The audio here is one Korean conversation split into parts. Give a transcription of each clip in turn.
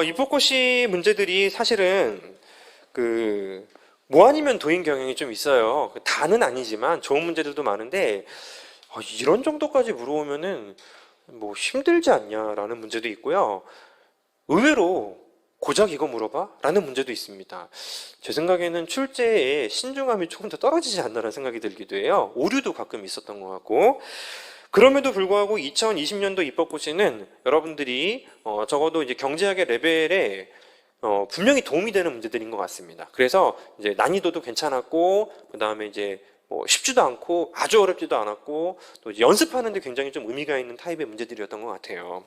입법고시 문제들이 사실은 뭐 아니면 도인 경향이 좀 있어요. 다는 아니지만 좋은 문제들도 많은데 이런 정도까지 물어오면은 뭐 힘들지 않냐라는 문제도 있고요. 의외로 고작 이거 물어봐? 라는 문제도 있습니다. 제 생각에는 출제에 신중함이 조금 더 떨어지지 않나라는 생각이 들기도 해요. 오류도 가끔 있었던 것 같고. 그럼에도 불구하고 2020년도 입법고시는 여러분들이 적어도 이제 경제학의 레벨에 분명히 도움이 되는 문제들인 것 같습니다. 그래서 이제 난이도도 괜찮았고, 그 다음에 이제 뭐 쉽지도 않고 아주 어렵지도 않았고, 또 이제 연습하는데 굉장히 좀 의미가 있는 타입의 문제들이었던 것 같아요.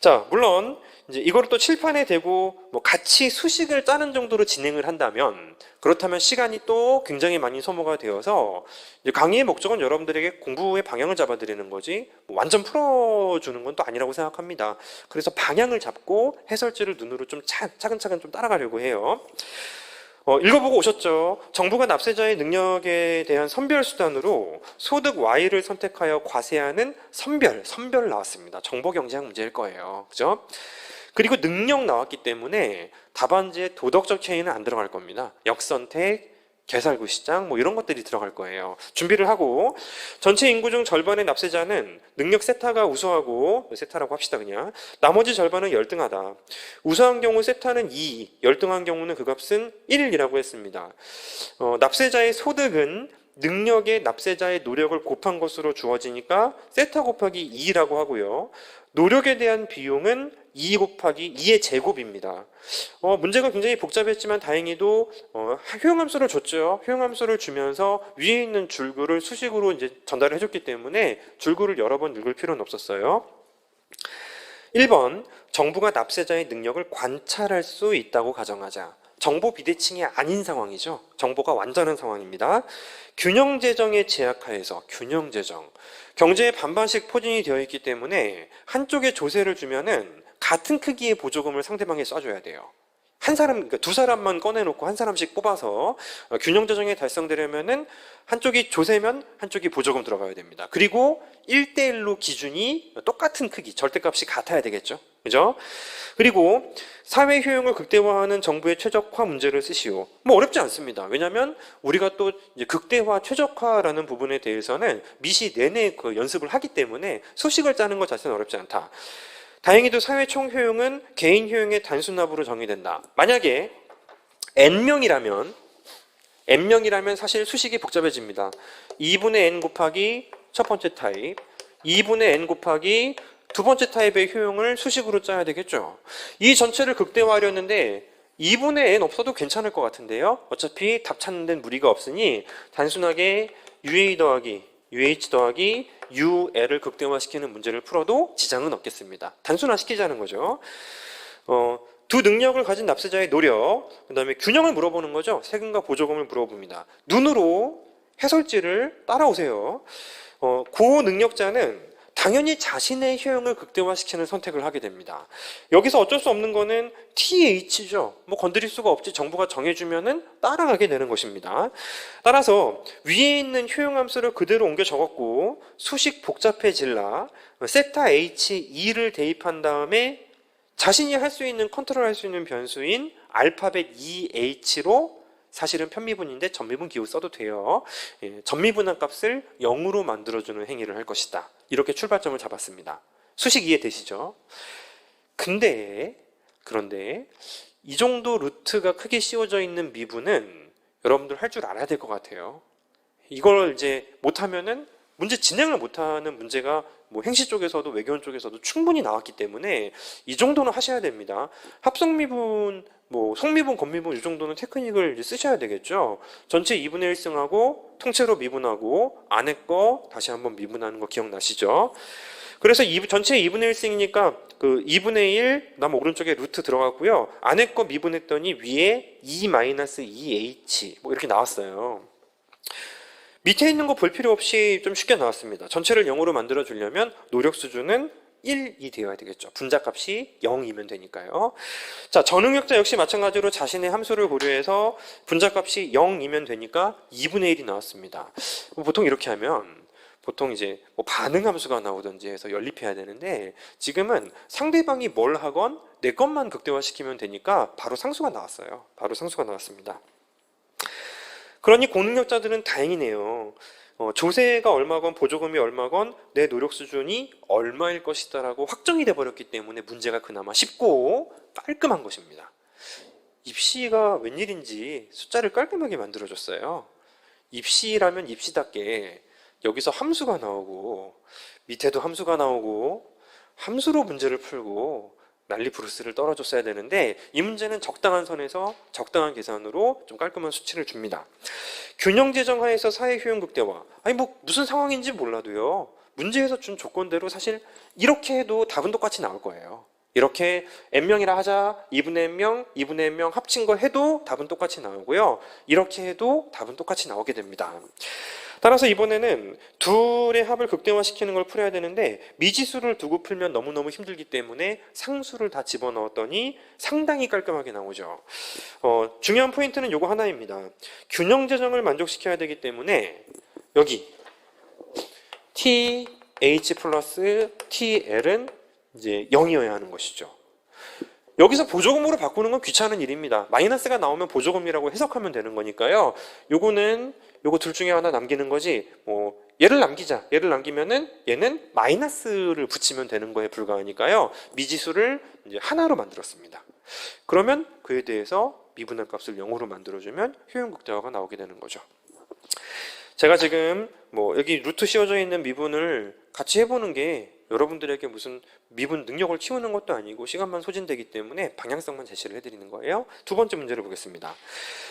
자, 물론 이제 이거를 또 칠판에 대고 뭐 같이 수식을 짜는 정도로 진행을 한다면, 그렇다면 시간이 또 굉장히 많이 소모가 되어서 이제 강의의 목적은 여러분들에게 공부의 방향을 잡아드리는 거지 뭐 완전 풀어주는 건 또 아니라고 생각합니다. 그래서 방향을 잡고 해설지를 눈으로 좀 차근차근 좀 따라가려고 해요. 읽어보고 오셨죠? 정부가 납세자의 능력에 대한 선별 수단으로 소득 Y를 선택하여 과세하는 선별 나왔습니다. 정보경제학 문제일 거예요. 그죠? 그리고 능력 나왔기 때문에 답안지에 도덕적 체인은 안 들어갈 겁니다. 역선택, 개살구 시장 뭐 이런 것들이 들어갈 거예요. 준비를 하고 전체 인구 중 절반의 납세자는 능력 세타가 우수하고 세타라고 합시다 그냥. 나머지 절반은 열등하다. 우수한 경우 세타는 2, 열등한 경우는 그 값은 1이라고 했습니다. 납세자의 소득은 능력의 납세자의 노력을 곱한 것으로 주어지니까 세타 곱하기 2라고 하고요. 노력에 대한 비용은 2 곱하기 2의 제곱입니다. 문제가 굉장히 복잡했지만 다행히도 효용함수를 줬죠. 효용함수를 주면서 위에 있는 줄글을 수식으로 이제 전달을 해줬기 때문에 줄글을 여러 번 읽을 필요는 없었어요. 1번, 정부가 납세자의 능력을 관찰할 수 있다고 가정하자. 정보 비대칭이 아닌 상황이죠. 정보가 완전한 상황입니다. 균형재정의 제약하에서 균형재정. 경제에 반반씩 포진이 되어 있기 때문에 한쪽에 조세를 주면은 같은 크기의 보조금을 상대방에 쏴줘야 돼요. 그러니까 두 사람만 꺼내놓고 한 사람씩 뽑아서 균형재정이 달성되려면은 한쪽이 조세면 한쪽이 보조금 들어가야 됩니다. 그리고 1대1로 기준이 똑같은 크기, 절대값이 같아야 되겠죠. 그죠? 그리고 사회 효용을 극대화하는 정부의 최적화 문제를 쓰시오. 뭐 어렵지 않습니다. 왜냐하면 우리가 또 이제 극대화, 최적화라는 부분에 대해서는 미시 내내 그 연습을 하기 때문에 수식을 짜는 것 자체는 어렵지 않다. 다행히도 사회 총 효용은 개인 효용의 단순합으로 정의된다. 만약에 n명이라면 사실 수식이 복잡해집니다. 2분의 n 곱하기 첫 번째 타입, 2분의 n 곱하기 두 번째 타입의 효용을 수식으로 짜야 되겠죠. 이 전체를 극대화하려는데 2분의 n 없어도 괜찮을 것 같은데요. 어차피 답 찾는 데는 무리가 없으니 단순하게 UA 더하기 UH 더하기 UL을 극대화시키는 문제를 풀어도 지장은 없겠습니다. 단순화시키자는 거죠. 두 능력을 가진 납세자의 노력, 그 다음에 균형을 물어보는 거죠. 세금과 보조금을 물어봅니다. 눈으로 해설지를 따라오세요. 고능력자는 당연히 자신의 효용을 극대화시키는 선택을 하게 됩니다. 여기서 어쩔 수 없는 거는 TH죠. 뭐 건드릴 수가 없지. 정부가 정해주면은 따라가게 되는 것입니다. 따라서 위에 있는 효용함수를 그대로 옮겨 적었고 수식 복잡해질라 세타 H2를 대입한 다음에 자신이 할 수 있는 컨트롤할 수 있는 변수인 알파벳 EH로 사실은 편미분인데 전미분 기호 써도 돼요. 전미분한 값을 0으로 만들어주는 행위를 할 것이다. 이렇게 출발점을 잡았습니다. 수식 이해되시죠? 그런데 이 정도 루트가 크게 씌워져 있는 미분은 여러분들 할 줄 알아야 될 것 같아요. 이걸 이제 못하면은 문제 진행을 못하는 문제가 뭐 행시 쪽에서도 외교원 쪽에서도 충분히 나왔기 때문에 이 정도는 하셔야 됩니다. 합성미분, 뭐 속미분, 겉미분 이 정도는 테크닉을 쓰셔야 되겠죠. 전체 2분의 1승하고 통째로 미분하고 안에 거 다시 한번 미분하는 거 기억나시죠? 그래서 전체 2분의 1승이니까 그 2분의 1, 그다음 오른쪽에 루트 들어갔고요. 안에 거 미분했더니 위에 2-2H 뭐 이렇게 나왔어요. 밑에 있는 거 볼 필요 없이 좀 쉽게 나왔습니다. 전체를 0으로 만들어 주려면 노력 수준은 1이 되어야 되겠죠. 분자값이 0이면 되니까요. 자, 저능력자 역시 마찬가지로 자신의 함수를 고려해서 분자값이 0이면 되니까 2분의 1이 나왔습니다. 보통 이렇게 하면 보통 이제 뭐 반응 함수가 나오든지 해서 연립해야 되는데 지금은 상대방이 뭘 하건 내 것만 극대화시키면 되니까 바로 상수가 나왔어요. 바로 상수가 나왔습니다. 그러니 고능력자들은 다행이네요. 조세가 얼마건 보조금이 얼마건 내 노력 수준이 얼마일 것이다라고 확정이 돼버렸기 때문에 문제가 그나마 쉽고 깔끔한 것입니다. 입시가 웬일인지 숫자를 깔끔하게 만들어줬어요. 입시라면 입시답게 여기서 함수가 나오고 밑에도 함수가 나오고 함수로 문제를 풀고 난리 부르스를 떨어줬어야 되는데 이 문제는 적당한 선에서 적당한 계산으로 좀 깔끔한 수치를 줍니다. 균형 재정하에서 사회 효용 극대화. 아니 뭐 무슨 상황인지 몰라도요. 문제에서 준 조건대로 사실 이렇게 해도 답은 똑같이 나올 거예요. 이렇게 n명이라 하자 2분의 n명, 2분의 n명 합친 거 해도 답은 똑같이 나오고요. 이렇게 해도 답은 똑같이 나오게 됩니다. 따라서 이번에는 둘의 합을 극대화시키는 걸 풀어야 되는데 미지수를 두고 풀면 너무너무 힘들기 때문에 상수를 다 집어넣었더니 상당히 깔끔하게 나오죠. 중요한 포인트는 요거 하나입니다. 균형 재정을 만족시켜야 되기 때문에 여기 TH 플러스 TL은 이제 0이어야 하는 것이죠. 여기서 보조금으로 바꾸는 건 귀찮은 일입니다. 마이너스가 나오면 보조금이라고 해석하면 되는 거니까요. 요거 둘 중에 하나 남기는 거지. 뭐 얘를 남기자. 얘를 남기면은 얘는 마이너스를 붙이면 되는 거에 불과하니까요. 미지수를 이제 하나로 만들었습니다. 그러면 그에 대해서 미분할 값을 0으로 만들어주면 효용 극대화가 나오게 되는 거죠. 제가 지금 뭐 여기 루트 씌워져 있는 미분을 같이 해보는 게 여러분들에게 무슨 미분 능력을 키우는 것도 아니고 시간만 소진되기 때문에 방향성만 제시를 해드리는 거예요. 두 번째 문제를 보겠습니다.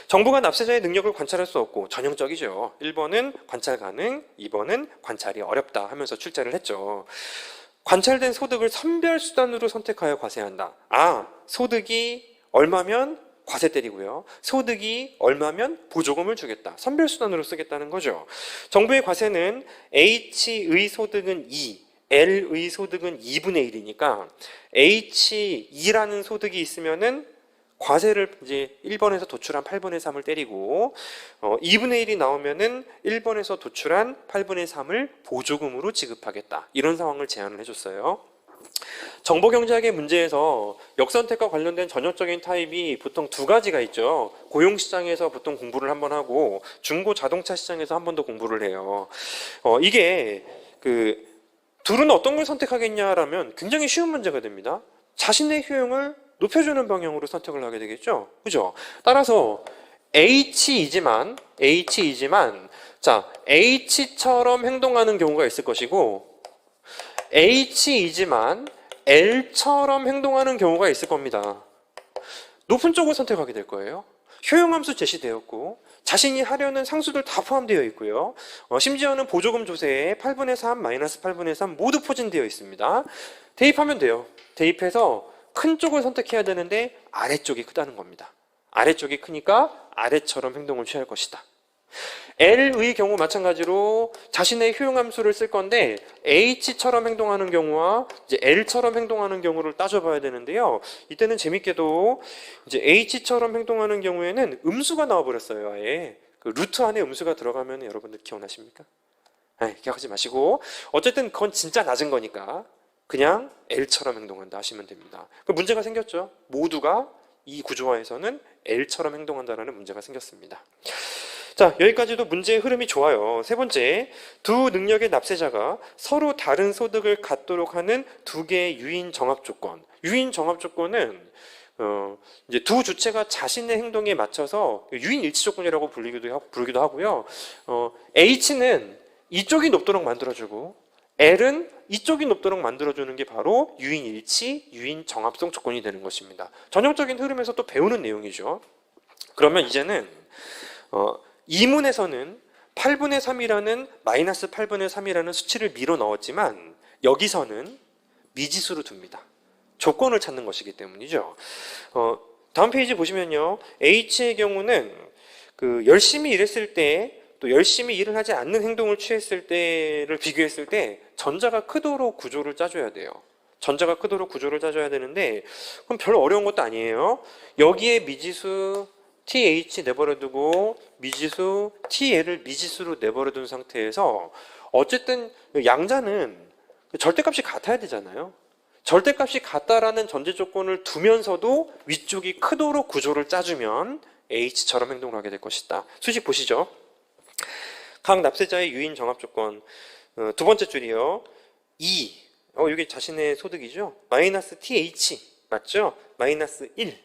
정부가 납세자의 능력을 관찰할 수 없고 전형적이죠. 1번은 관찰 가능, 2번은 관찰이 어렵다 하면서 출제를 했죠. 관찰된 소득을 선별수단으로 선택하여 과세한다. 소득이 얼마면 과세 때리고요. 소득이 얼마면 보조금을 주겠다. 선별수단으로 쓰겠다는 거죠. 정부의 과세는 H의 소득은 2, L의 소득은 2분의 1이니까 H2라는 소득이 있으면은 과세를 이제 1번에서 도출한 8분의 3을 때리고 2분의 1이 나오면은 1번에서 도출한 8분의 3을 보조금으로 지급하겠다. 이런 상황을 제안을 해줬어요. 정보경제학의 문제에서 역선택과 관련된 전형적인 타입이 보통 두 가지가 있죠. 고용시장에서 보통 공부를 한번 하고 중고자동차 시장에서 한 번 더 공부를 해요. 이게 둘은 어떤 걸 선택하겠냐라면 굉장히 쉬운 문제가 됩니다. 자신의 효용을 높여주는 방향으로 선택을 하게 되겠죠. 그죠? 따라서 H이지만 자, H처럼 행동하는 경우가 있을 것이고 H이지만 L처럼 행동하는 경우가 있을 겁니다. 높은 쪽을 선택하게 될 거예요. 효용함수 제시되었고 자신이 하려는 상수들 다 포함되어 있고요. 심지어는 보조금 조세에 8분의 3, 마이너스 8분의 3 모두 포진되어 있습니다. 대입하면 돼요. 대입해서 큰 쪽을 선택해야 되는데 아래쪽이 크다는 겁니다. 아래쪽이 크니까 아래처럼 행동을 취할 것이다. L의 경우 마찬가지로 자신의 효용함수를 쓸 건데 H처럼 행동하는 경우와 이제 L처럼 행동하는 경우를 따져봐야 되는데요. 이때는 재밌게도 이제 H처럼 행동하는 경우에는 음수가 나와버렸어요. 아예 루트 안에 음수가 들어가면 여러분들 기억나십니까? 기억하지 마시고 어쨌든 그건 진짜 낮은 거니까 그냥 L처럼 행동한다 하시면 됩니다. 문제가 생겼죠. 모두가 이 구조화에서는 L처럼 행동한다라는 문제가 생겼습니다. 자, 여기까지도 문제의 흐름이 좋아요. 세 번째, 두 능력의 납세자가 서로 다른 소득을 갖도록 하는 두 개의 유인 정합 조건. 유인 정합 조건은 이제 두 주체가 자신의 행동에 맞춰서 유인 일치 조건이라고 부르기도 하고요. H는 이쪽이 높도록 만들어주고 L은 이쪽이 높도록 만들어주는 게 바로 유인 일치, 유인 정합성 조건이 되는 것입니다. 전형적인 흐름에서 또 배우는 내용이죠. 그러면 이제는 이문에서는 8분의 3이라는 마이너스 8분의 3이라는 수치를 밀어 넣었지만 여기서는 미지수로 둡니다. 조건을 찾는 것이기 때문이죠. 다음 페이지 보시면요. H의 경우는 열심히 일했을 때 또 열심히 일을 하지 않는 행동을 취했을 때를 비교했을 때 전자가 크도록 구조를 짜줘야 돼요. 전자가 크도록 구조를 짜줘야 되는데 그럼 별로 어려운 것도 아니에요. 여기에 미지수 TH 내버려두고 미지수 TL을 미지수로 내버려둔 상태에서 어쨌든 양자는 절대값이 같아야 되잖아요. 절대값이 같다라는 전제 조건을 두면서도 위쪽이 크도록 구조를 짜주면 H처럼 행동을 하게 될 것이다. 수식 보시죠. 각 납세자의 유인 정합 조건. 두 번째 줄이요. 2. 이게 자신의 소득이죠. 마이너스 TH. 맞죠? 마이너스 1.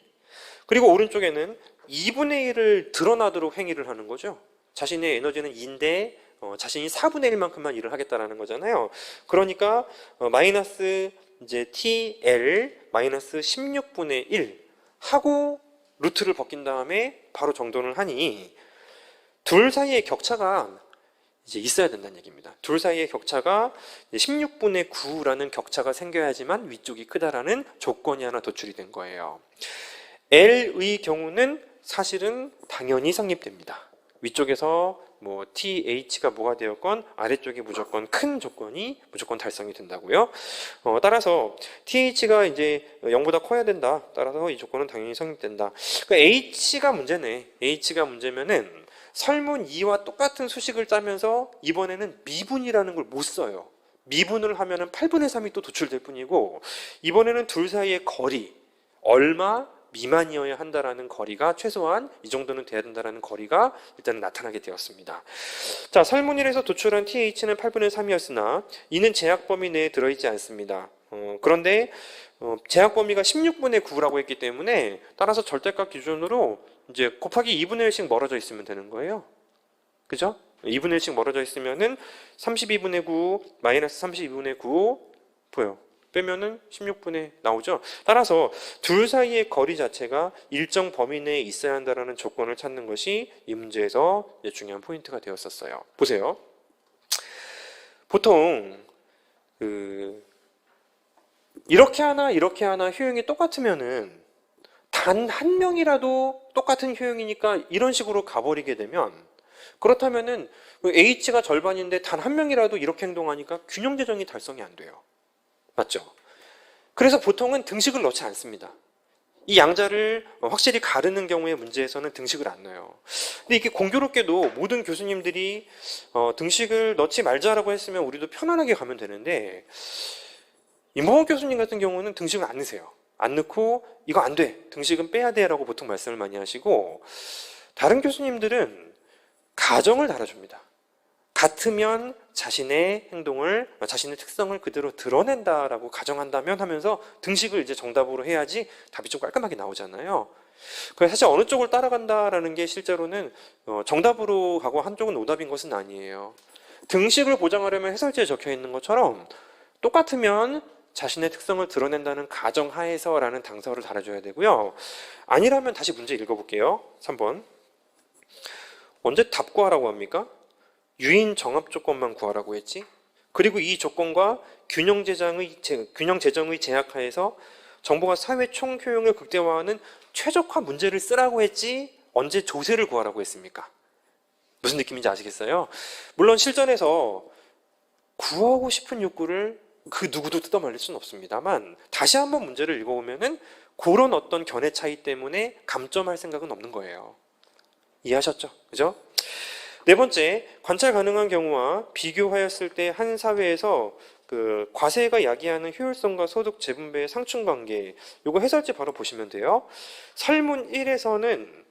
그리고 오른쪽에는 2분의 1을 드러나도록 행위를 하는 거죠. 자신의 에너지는 2인데 자신이 4분의 1만큼만 일을 하겠다라는 거잖아요. 그러니까 마이너스 이제 TL 마이너스 16분의 1 하고 루트를 벗긴 다음에 바로 정돈을 하니 둘 사이의 격차가 이제 있어야 된다는 얘기입니다. 둘 사이의 격차가 16분의 9라는 격차가 생겨야지만 위쪽이 크다라는 조건이 하나 도출이 된 거예요. L의 경우는 사실은 당연히 성립됩니다. 위쪽에서 뭐 TH가 뭐가 되었건 아래쪽이 무조건 큰 조건이 무조건 달성이 된다고요. 따라서 TH가 이제 0보다 커야 된다. 따라서 이 조건은 당연히 성립된다. 그러니까 H가 문제네. H가 문제면은 설문 2와 똑같은 수식을 짜면서 이번에는 미분이라는 걸 못 써요. 미분을 하면은 8분의 3이 또 도출될 뿐이고 이번에는 둘 사이의 거리 얼마 미만이어야 한다라는 거리가 최소한 이 정도는 돼야 된다라는 거리가 일단은 나타나게 되었습니다. 자, 설문일에서 도출한 TH는 8분의 3이었으나 이는 제약 범위 내에 들어있지 않습니다. 그런데 제약 범위가 16분의 9라고 했기 때문에 따라서 절대값 기준으로 이제 곱하기 2분의 1씩 멀어져 있으면 되는 거예요. 그죠? 2분의 1씩 멀어져 있으면은 32분의 9 마이너스 32분의 9 보여. 빼면은 16분의 나오죠. 따라서 둘 사이의 거리 자체가 일정 범위 내에 있어야 한다는 조건을 찾는 것이 이 문제에서 중요한 포인트가 되었었어요. 보세요. 보통 이렇게 하나 효용이 똑같으면은 단 한 명이라도 똑같은 효용이니까 이런 식으로 가버리게 되면 그렇다면은 H가 절반인데 단 한 명이라도 이렇게 행동하니까 균형 재정이 달성이 안 돼요. 맞죠? 그래서 보통은 등식을 넣지 않습니다. 이 양자를 확실히 가르는 경우의 문제에서는 등식을 안 넣어요. 근데 이게 공교롭게도 모든 교수님들이 등식을 넣지 말자라고 했으면 우리도 편안하게 가면 되는데 임범원 교수님 같은 경우는 등식을 안 넣으세요. 안 넣고 이거 안 돼. 등식은 빼야 돼 라고 보통 말씀을 많이 하시고 다른 교수님들은 가정을 달아줍니다. 같으면 자신의 행동을, 자신의 특성을 그대로 드러낸다라고 가정한다면 하면서 등식을 이제 정답으로 해야지 답이 좀 깔끔하게 나오잖아요. 그래서 사실 어느 쪽을 따라간다라는 게 실제로는 정답으로 가고 한쪽은 오답인 것은 아니에요. 등식을 보장하려면 해설지에 적혀 있는 것처럼 똑같으면 자신의 특성을 드러낸다는 가정하에서라는 당사를 달아줘야 되고요. 아니라면 다시 문제 읽어볼게요. 3번. 언제 답 구하라고 합니까? 유인 정합 조건만 구하라고 했지. 그리고 이 조건과 균형 재정의 제약하에서 정보가 사회 총 효용을 극대화하는 최적화 문제를 쓰라고 했지 언제 조세를 구하라고 했습니까? 무슨 느낌인지 아시겠어요? 물론 실전에서 구하고 싶은 욕구를 그 누구도 뜯어말릴 수는 없습니다만 다시 한번 문제를 읽어보면은 그런 어떤 견해 차이 때문에 감점할 생각은 없는 거예요. 이해하셨죠? 그죠? 네 번째, 관찰 가능한 경우와 비교하였을 때 한 사회에서 과세가 야기하는 효율성과 소득 재분배의 상충 관계, 요거 해설지 바로 보시면 돼요. 설문 1에서는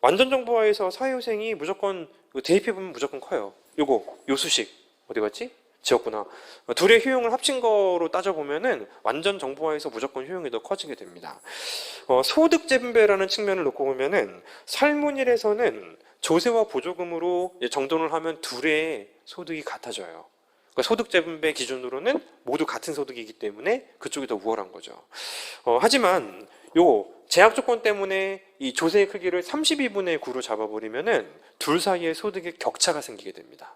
완전 정보화에서 사회효생이 무조건 대입해보면 무조건 커요. 요 수식 어디 갔지? 지웠구나. 둘의 효용을 합친 거로 따져보면은 완전 정보화에서 무조건 효용이 더 커지게 됩니다. 소득 재분배라는 측면을 놓고 보면은 설문일에서는 조세와 보조금으로 정돈을 하면 둘의 소득이 같아져요. 그러니까 소득 재분배 기준으로는 모두 같은 소득이기 때문에 그쪽이 더 우월한 거죠. 하지만 요 제약 조건 때문에 이 조세의 크기를 32분의 9로 잡아버리면은 둘 사이의 소득의 격차가 생기게 됩니다.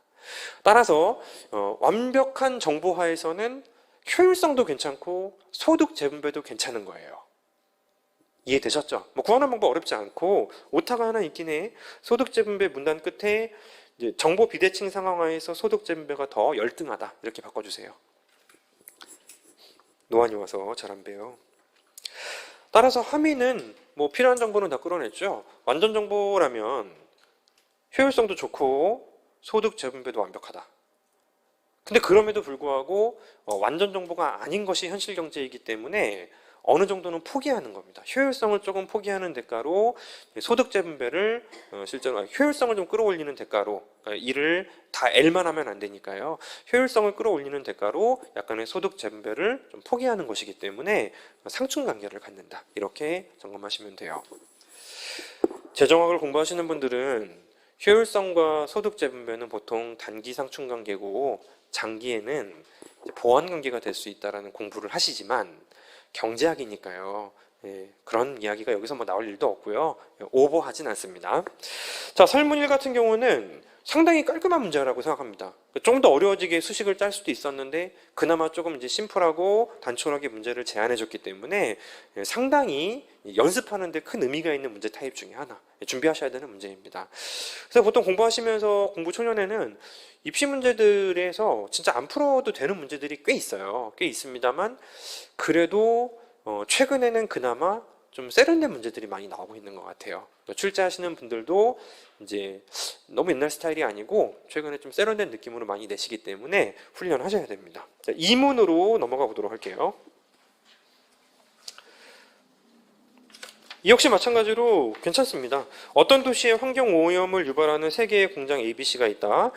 따라서 완벽한 정보화에서는 효율성도 괜찮고 소득 재분배도 괜찮은 거예요. 이해되셨죠? 구하는 방법 어렵지 않고 오타가 하나 있긴 해. 소득 재분배 문단 끝에 이제 정보 비대칭 상황하에서 소득 재분배가 더 열등하다 이렇게 바꿔주세요. 노안이 와서 잘 안 배요. 따라서 함의는 필요한 정보는 다 끌어냈죠. 완전 정보라면 효율성도 좋고 소득 재분배도 완벽하다. 근데 그럼에도 불구하고 완전 정보가 아닌 것이 현실 경제이기 때문에 어느 정도는 포기하는 겁니다. 효율성을 조금 포기하는 대가로 소득 재분배를 실제로 효율성을 좀 끌어올리는 대가로, 그러니까 일을 다 L만 하면 안 되니까요. 효율성을 끌어올리는 대가로 약간의 소득 재분배를 좀 포기하는 것이기 때문에 상충 관계를 갖는다. 이렇게 점검하시면 돼요. 재정학을 공부하시는 분들은 효율성과 소득 재분배는 보통 단기 상충 관계고 장기에는 보완 관계가 될 수 있다는 공부를 하시지만 경제학이니까요. 그런 이야기가 여기서 뭐 나올 일도 없고요. 오버하진 않습니다. 자, 설문일 같은 경우는 상당히 깔끔한 문제라고 생각합니다. 좀 더 어려워지게 수식을 짤 수도 있었는데 그나마 조금 이제 심플하고 단촐하게 문제를 제안해 줬기 때문에 상당히 연습하는 데 큰 의미가 있는 문제 타입 중에 하나, 준비하셔야 되는 문제입니다. 그래서 보통 공부하시면서 공부 초년에는 입시 문제들에서 진짜 안 풀어도 되는 문제들이 꽤 있어요. 꽤 있습니다만 그래도 최근에는 그나마 좀 세련된 문제들이 많이 나오고 있는 것 같아요. 출제하시는 분들도 이제 너무 옛날 스타일이 아니고 최근에 좀 세련된 느낌으로 많이 내시기 때문에 훈련하셔야 됩니다. 자, 2문으로 넘어가 보도록 할게요. 이 역시 마찬가지로 괜찮습니다. 어떤 도시에 환경 오염을 유발하는 3개의 공장 ABC가 있다.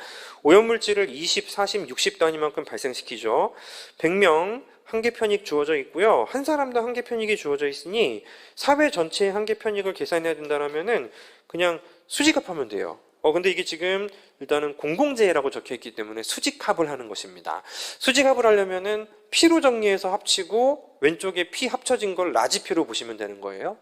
오염물질을 20, 40, 60 단위만큼 발생시키죠. 100명 한 개 편익 주어져 있고요. 한 사람당 한 개 편익이 주어져 있으니 사회 전체의 한 개 편익을 계산해야 된다면은 그냥 수직합하면 돼요. 근데 이게 지금 일단은 공공재해라고 적혀 있기 때문에 수직합을 하는 것입니다. 수직합을 하려면은 P로 정리해서 합치고 왼쪽에 P 합쳐진 걸 라지 P로 보시면 되는 거예요.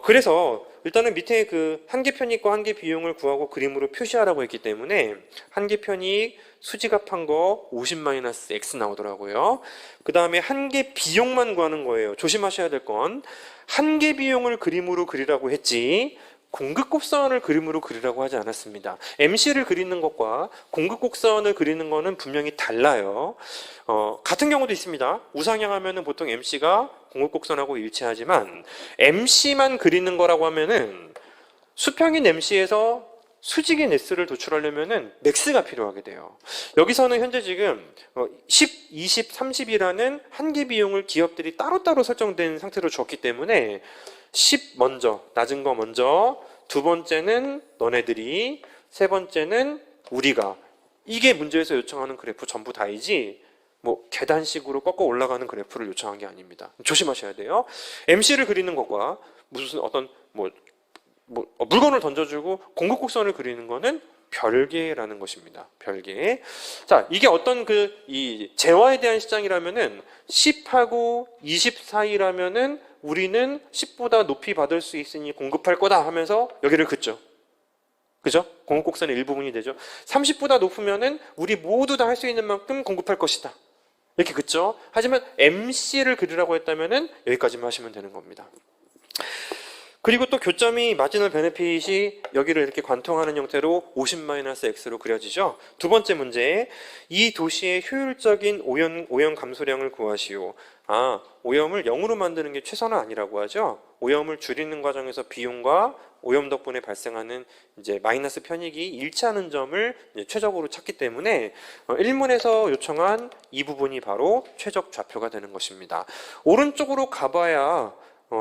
그래서 일단은 밑에 그 한 개 편익과 한 개 비용을 구하고 그림으로 표시하라고 했기 때문에 한 개 편익 수직합한 거 50-X 나오더라고요. 그 다음에 한 개 비용만 구하는 거예요. 조심하셔야 될 건 한 개 비용을 그림으로 그리라고 했지 공급곡선을 그림으로 그리라고 하지 않았습니다. MC를 그리는 것과 공급곡선을 그리는 것은 분명히 달라요. 같은 경우도 있습니다. 우상향 하면은 보통 MC가 공급곡선하고 일치하지만 MC만 그리는 거라고 하면은 수평인 MC에서 수직인 S를 도출하려면은 맥스가 필요하게 돼요. 여기서는 현재 지금 10, 20, 30이라는 한 개 비용을 기업들이 따로따로 설정된 상태로 줬기 때문에 10 먼저, 낮은 거 먼저, 두 번째는 너네들이, 세 번째는 우리가. 이게 문제에서 요청하는 그래프 전부 다이지 뭐 계단식으로 꺾어 올라가는 그래프를 요청한 게 아닙니다. 조심하셔야 돼요. MC를 그리는 것과 무슨 어떤 물건을 던져주고 공급곡선을 그리는 거는 별개라는 것입니다. 별개. 자, 이게 어떤 이 재화에 대한 시장이라면은 10하고 20 사이라면은 우리는 10보다 높이 받을 수 있으니 공급할 거다 하면서 여기를 긋죠. 그죠? 공급곡선의 일부분이 되죠. 30보다 높으면은 우리 모두 다 할 수 있는 만큼 공급할 것이다. 이렇게 긋죠. 하지만 MC를 그리라고 했다면은 여기까지만 하시면 되는 겁니다. 그리고 또 교점이 마지널 베네핏이 여기를 이렇게 관통하는 형태로 50-X로 그려지죠. 두 번째 문제, 이 도시의 효율적인 오염 감소량을 구하시오. 오염을 0으로 만드는 게 최선은 아니라고 하죠. 오염을 줄이는 과정에서 비용과 오염 덕분에 발생하는 이제 마이너스 편익이 일치하는 점을 최적으로 찾기 때문에 1문에서 요청한 이 부분이 바로 최적 좌표가 되는 것입니다. 오른쪽으로 가봐야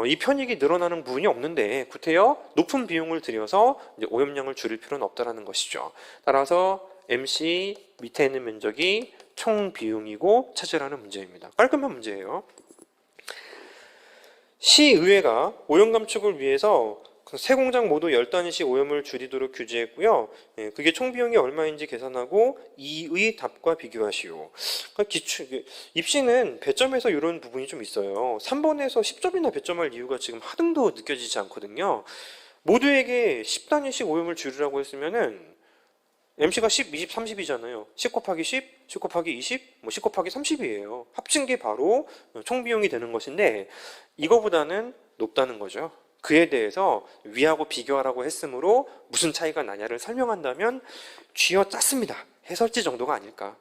이 편익이 늘어나는 부분이 없는데 구태여 높은 비용을 들여서 이제 오염량을 줄일 필요는 없다라는 것이죠. 따라서 MC 밑에 있는 면적이 총 비용이고 찾으라는 문제입니다. 깔끔한 문제예요. 시의회가 오염 감축을 위해서 세 공장 모두 10단위씩 오염을 줄이도록 규제했고요. 그게 총 비용이 얼마인지 계산하고 이의 답과 비교하시오. 그러니까 입시는 배점에서 이런 부분이 좀 있어요. 3번에서 10점이나 배점할 이유가 지금 하등도 느껴지지 않거든요. 모두에게 10단위씩 오염을 줄이라고 했으면은 MC가 10, 20, 30이잖아요. 10 곱하기 10, 10 곱하기 20, 10 곱하기 30이에요. 합친 게 바로 총 비용이 되는 것인데 이거보다는 높다는 거죠. 그에 대해서 위하고 비교하라고 했으므로 무슨 차이가 나냐를 설명한다면 쥐어짰습니다. 해설지 정도가 아닐까.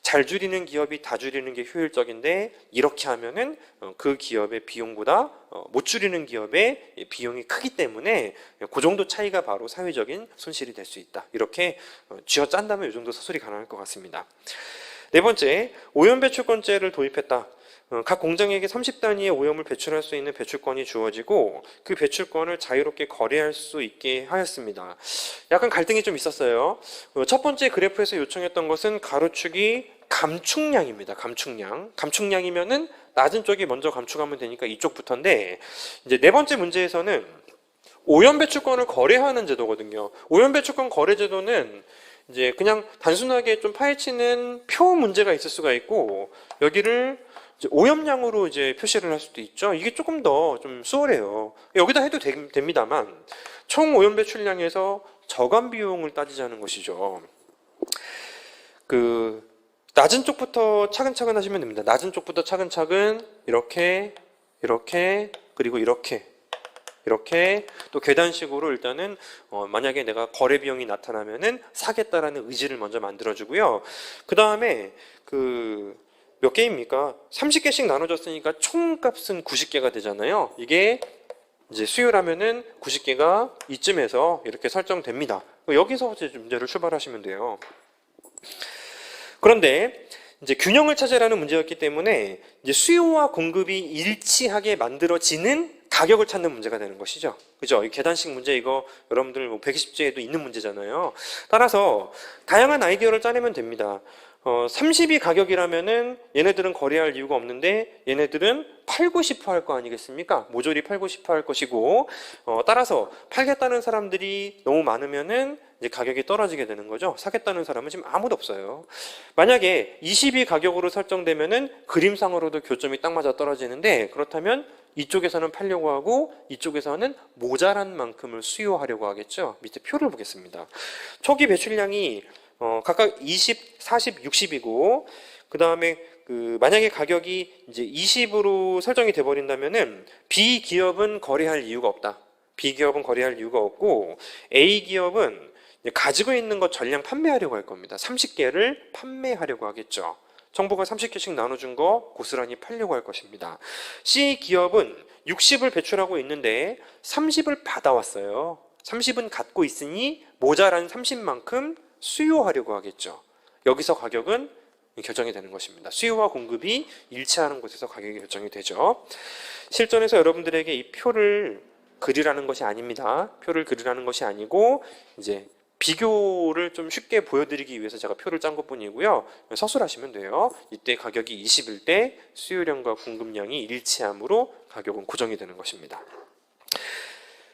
잘 줄이는 기업이 다 줄이는 게 효율적인데 이렇게 하면은 그 기업의 비용보다 못 줄이는 기업의 비용이 크기 때문에 그 정도 차이가 바로 사회적인 손실이 될 수 있다. 이렇게 쥐어짠다면 이 정도 서술이 가능할 것 같습니다. 네 번째, 오염 배출권제를 도입했다. 각 공장에게 30단위의 오염을 배출할 수 있는 배출권이 주어지고 그 배출권을 자유롭게 거래할 수 있게 하였습니다. 약간 갈등이 좀 있었어요. 첫 번째 그래프에서 요청했던 것은 가로축이 감축량입니다. 감축량. 감축량이면은 낮은 쪽이 먼저 감축하면 되니까 이쪽부터인데, 이제 네 번째 문제에서는 오염 배출권을 거래하는 제도거든요. 오염 배출권 거래 제도는 이제 그냥 단순하게 좀 파헤치는 표 문제가 있을 수가 있고, 여기를 이제 오염량으로 이제 표시를 할 수도 있죠. 이게 조금 더 좀 수월해요. 여기다 해도 됩니다만, 총 오염 배출량에서 저감 비용을 따지자는 것이죠. 낮은 쪽부터 차근차근 하시면 됩니다. 낮은 쪽부터 차근차근 이렇게 그리고 이렇게 또 계단식으로 일단은 만약에 내가 거래 비용이 나타나면은 사겠다라는 의지를 먼저 만들어주고요. 그 다음에 몇 개입니까? 30개씩 나눠졌으니까 총값은 90개가 되잖아요. 이게 이제 수요라면은 90개가 이쯤에서 이렇게 설정됩니다. 여기서 이제 문제를 출발하시면 돼요. 그런데 이제 균형을 찾으라는 문제였기 때문에 이제 수요와 공급이 일치하게 만들어지는 가격을 찾는 문제가 되는 것이죠. 그죠? 이 계단식 문제 이거 여러분들 120제에도 있는 문제잖아요. 따라서 다양한 아이디어를 짜내면 됩니다. 30이 가격이라면은 얘네들은 거래할 이유가 없는데 얘네들은 팔고 싶어 할 거 아니겠습니까? 모조리 팔고 싶어 할 것이고, 따라서 팔겠다는 사람들이 너무 많으면은 이제 가격이 떨어지게 되는 거죠. 사겠다는 사람은 지금 아무도 없어요. 만약에 20이 가격으로 설정되면은 그림상으로도 교점이 딱 맞아 떨어지는데, 그렇다면 이쪽에서는 팔려고 하고 이쪽에서는 모자란 만큼을 수요하려고 하겠죠. 밑에 표를 보겠습니다. 초기 배출량이 각각 20, 40, 60이고, 그 다음에 만약에 가격이 이제 20으로 설정이 돼 버린다면은 B 기업은 거래할 이유가 없다. B 기업은 거래할 이유가 없고, A 기업은 가지고 있는 것 전량 판매하려고 할 겁니다. 30개를 판매하려고 하겠죠. 정부가 30개씩 나눠준 거 고스란히 팔려고 할 것입니다. C 기업은 60을 배출하고 있는데 30을 받아왔어요. 30은 갖고 있으니 모자란 30만큼 수요하려고 하겠죠. 여기서 가격은 결정이 되는 것입니다. 수요와 공급이 일치하는 곳에서 가격이 결정이 되죠. 실전에서 여러분들에게 이 표를 그리라는 것이 아닙니다. 표를 그리라는 것이 아니고 이제 비교를 좀 쉽게 보여드리기 위해서 제가 표를 짠 것뿐이고요. 서술하시면 돼요. 이때 가격이 20일 때 수요량과 공급량이 일치하므로 가격은 고정이 되는 것입니다.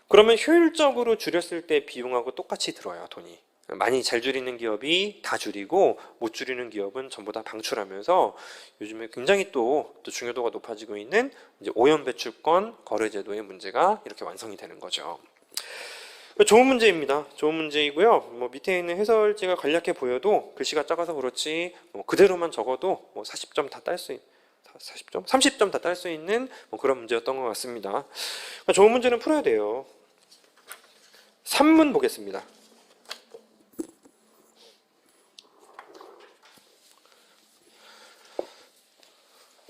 그러면 효율적으로 줄였을 때 비용하고 똑같이 들어요, 돈이. 많이 잘 줄이는 기업이 다 줄이고 못 줄이는 기업은 전부 다 방출하면서 요즘에 굉장히 또 중요도가 높아지고 있는 이제 오염 배출권 거래제도의 문제가 이렇게 완성이 되는 거죠. 좋은 문제입니다. 좋은 문제이고요. 밑에 있는 해설지가 간략해 보여도 글씨가 작아서 그렇지 그대로만 적어도 40점 다 딸 수 40점? 30점 다 딸 수 있는 그런 문제였던 것 같습니다. 좋은 문제는 풀어야 돼요. 3문 보겠습니다.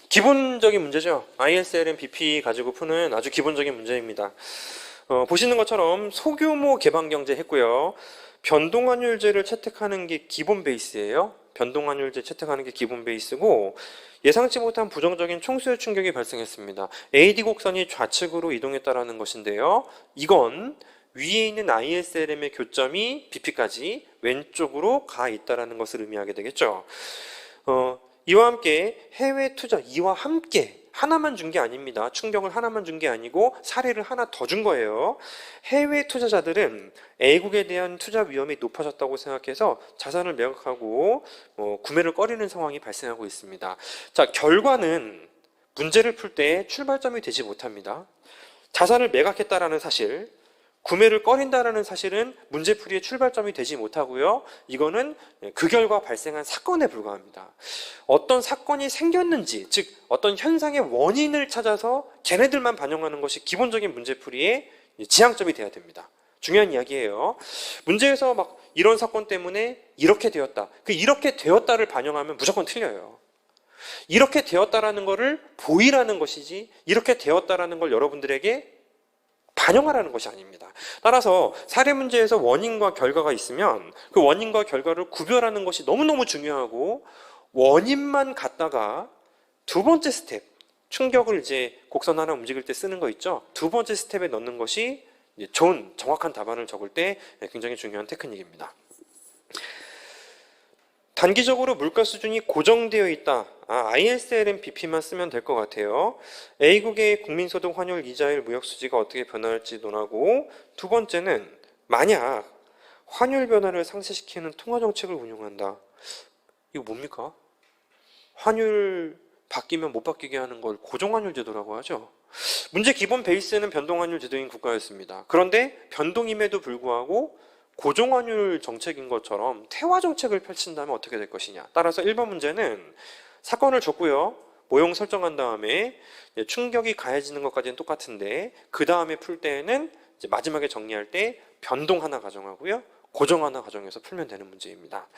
기본적인 문제죠. ISLM BP 가지고 푸는 아주 기본적인 문제입니다. 보시는 것처럼 소규모 개방경제 했고요. 변동환율제를 채택하는 게 기본 베이스예요. 변동환율제 채택하는 게 기본 베이스고, 예상치 못한 부정적인 총수요 충격이 발생했습니다. AD 곡선이 좌측으로 이동했다라는 것인데요. 이건 위에 있는 ISLM의 교점이 BP까지 왼쪽으로 가 있다라는 것을 의미하게 되겠죠. 이와 함께 해외 투자, 이와 함께 하나만 준 게 아닙니다. 충격을 하나만 준 게 아니고 사례를 하나 더 준 거예요. 해외 투자자들은 A국에 대한 투자 위험이 높아졌다고 생각해서 자산을 매각하고 구매를 꺼리는 상황이 발생하고 있습니다. 자, 결과는 문제를 풀 때 출발점이 되지 못합니다. 자산을 매각했다라는 사실, 구매를 꺼린다라는 사실은 문제풀이의 출발점이 되지 못하고요. 이거는 그 결과 발생한 사건에 불과합니다. 어떤 사건이 생겼는지, 즉 어떤 현상의 원인을 찾아서 걔네들만 반영하는 것이 기본적인 문제풀이의 지향점이 돼야 됩니다. 중요한 이야기예요. 문제에서 막 이런 사건 때문에 이렇게 되었다. 그 이렇게 되었다를 반영하면 무조건 틀려요. 이렇게 되었다라는 것을 보이라는 것이지 이렇게 되었다라는 걸 여러분들에게 반영하라는 것이 아닙니다. 따라서 사례 문제에서 원인과 결과가 있으면 그 원인과 결과를 구별하는 것이 너무너무 중요하고, 원인만 갖다가 두 번째 스텝, 충격을 이제 곡선 하나 움직일 때 쓰는 거 있죠. 두 번째 스텝에 넣는 것이 이제 좋은 정확한 답안을 적을 때 굉장히 중요한 테크닉입니다. 단기적으로 물가 수준이 고정되어 있다. ISLM BP만 쓰면 될 것 같아요. A국의 국민소득 환율 이자율 무역 수지가 어떻게 변화할지 논하고, 두 번째는 만약 환율 변화를 상쇄시키는 통화 정책을 운용한다. 이거 뭡니까? 환율 바뀌면 못 바뀌게 하는 걸 고정환율 제도라고 하죠. 문제 기본 베이스는 변동환율 제도인 국가였습니다. 그런데 변동임에도 불구하고 고정환율 정책인 것처럼 태화 정책을 펼친다면 어떻게 될 것이냐. 따라서 1번 문제는 사건을 줬고요. 모형 설정한 다음에 충격이 가해지는 것까지는 똑같은데, 그 다음에 풀 때는 이제 마지막에 정리할 때 변동 하나 가정하고요. 고정 하나 가정해서 풀면 되는 문제입니다.